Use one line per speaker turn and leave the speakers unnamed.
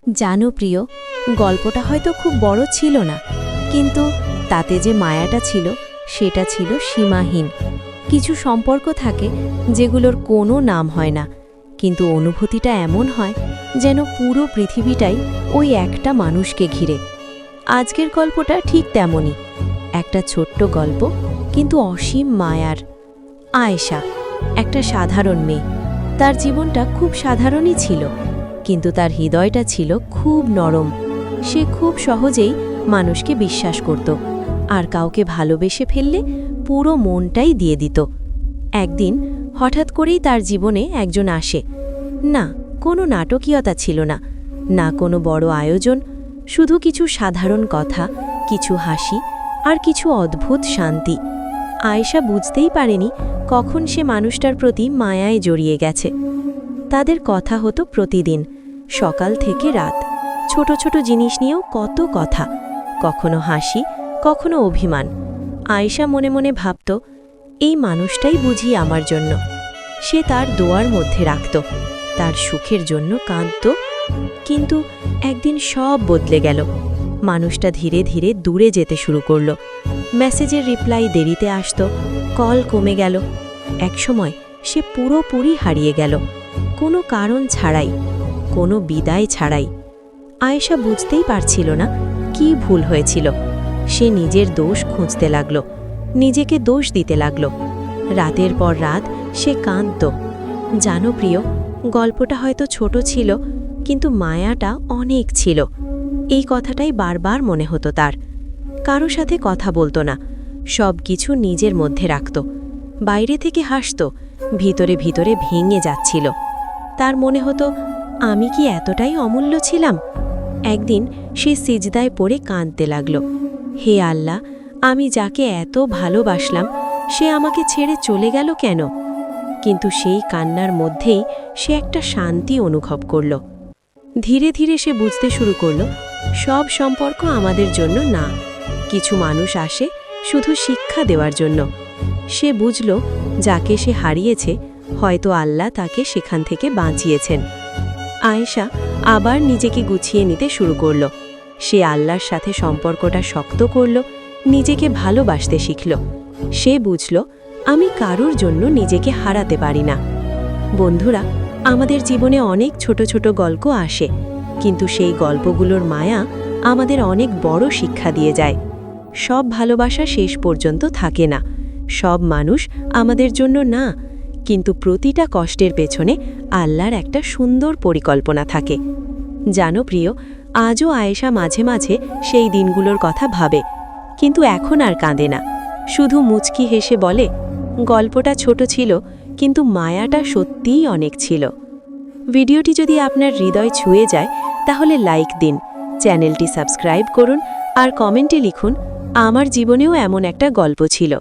জানো প্রিয়, গল্পটা হয়তো খুব বড় ছিল না, কিন্তু তাতে যে মায়াটা ছিল সেটা ছিল সীমাহীন। কিছু সম্পর্ক থাকে যেগুলোর কোনো নাম হয় না, কিন্তু অনুভূতিটা এমন হয় যেন পুরো পৃথিবীটাই ওই একটা মানুষকে ঘিরে। আজকের গল্পটা ঠিক তেমনই, একটা ছোট্ট গল্প কিন্তু অসীম মায়ার। আয়েশা একটা সাধারণ মেয়ে, তার জীবনটা খুব সাধারণই ছিল, কিন্তু তার হৃদয়টা ছিল খুব নরম। সে খুব সহজেই মানুষকে বিশ্বাস করত, আর কাউকে ভালোবেসে ফেললে পুরো মনটাই দিয়ে দিত। একদিন হঠাৎ করেই তার জীবনে একজন আসে। না, কোনো নাটকীয়তা ছিল না, না কোনো বড় আয়োজন, শুধু কিছু সাধারণ কথা, কিছু হাসি আর কিছু অদ্ভুত শান্তি। আয়েশা বুঝতেই পারেনি কখন সে মানুষটার প্রতি মায়ায় জড়িয়ে গেছে। তাদের কথা হতো প্রতিদিন, সকাল থেকে রাত। ছোট ছোট জিনিস নিয়েও কত কথা, কখনো হাসি, কখনো অভিমান। আয়েশা মনে মনে ভাবত, এই মানুষটাই বুঝি আমার জন্য। সে তার দোয়ার মধ্যে রাখত, তার সুখের জন্য কাঁদত। কিন্তু একদিন সব বদলে গেল। মানুষটা ধীরে ধীরে দূরে যেতে শুরু করল। মেসেজের রিপ্লাই দেরিতে আসত, কল কমে গেল। একসময় সে পুরোপুরি হারিয়ে গেল, কোনো কারণ ছাড়াই, কোনো বিদায় ছাড়াই। আয়েশা বুঝতেই পারছিল না কি ভুল হয়েছিল। সে নিজের দোষ খুঁজতে লাগল, নিজেকে দোষ দিতে লাগল। রাতের পর রাত সে কাঁদত। জানো প্রিয়, গল্পটা হয়তো ছোট ছিল, কিন্তু মায়াটা অনেক ছিল। এই কথাটাই বারবার মনে হতো তার। কারো সাথে কথা বলতো না, সব কিছু নিজের মধ্যে রাখত। বাইরে থেকে হাসত, ভিতরে ভিতরে ভেঙে যাচ্ছিল। তার মনে হতো, আমি কি এতটাই অমূল্য ছিলাম? একদিন সে সিজদায় পড়ে কাঁদতে লাগল। হে আল্লাহ, আমি যাকে এত ভালোবাসলাম সে আমাকে ছেড়ে চলে গেল কেন? কিন্তু সেই কান্নার মধ্যেই সে একটা শান্তি অনুভব করল। ধীরে ধীরে সে বুঝতে শুরু করল, সব সম্পর্ক আমাদের জন্য না, কিছু মানুষ আসে শুধু শিক্ষা দেওয়ার জন্য। সে বুঝল, যাকে সে হারিয়েছে হয়তো আল্লাহ তাকে সেখান থেকে বাঁচিয়েছেন। আয়েশা আবার নিজেকে গুছিয়ে নিতে শুরু করল। সে আল্লাহর সাথে সম্পর্কটা শক্ত করল, নিজেকে ভালোবাসতে শিখল। সে বুঝল, আমি কারোর জন্য নিজেকে হারাতে পারি না। বন্ধুরা, আমাদের জীবনে অনেক ছোট ছোট গল্প আসে, কিন্তু সেই গল্পগুলোর মায়া আমাদের অনেক বড় শিক্ষা দিয়ে যায়। সব ভালোবাসা শেষ পর্যন্ত থাকে না, সব মানুষ আমাদের জন্য না, কিন্তু প্রতিটা কষ্টের পেছনে আল্লাহর একটা সুন্দর পরিকল্পনা থাকে। জানো প্রিয়, আজও আয়েশা মাঝে মাঝে সেই দিনগুলোর কথা ভাবে, কিন্তু এখন আর কাঁদে না। শুধু মুচকি হেসে বলে, গল্পটা ছোট ছিল, কিন্তু মায়াটা সত্যিই অনেক ছিল। ভিডিওটি যদি আপনার হৃদয় ছুঁয়ে যায় তাহলে লাইক দিন, চ্যানেলটি সাবস্ক্রাইব করুন আর কমেন্টে লিখুন, আমার জীবনেও এমন একটা গল্প ছিল।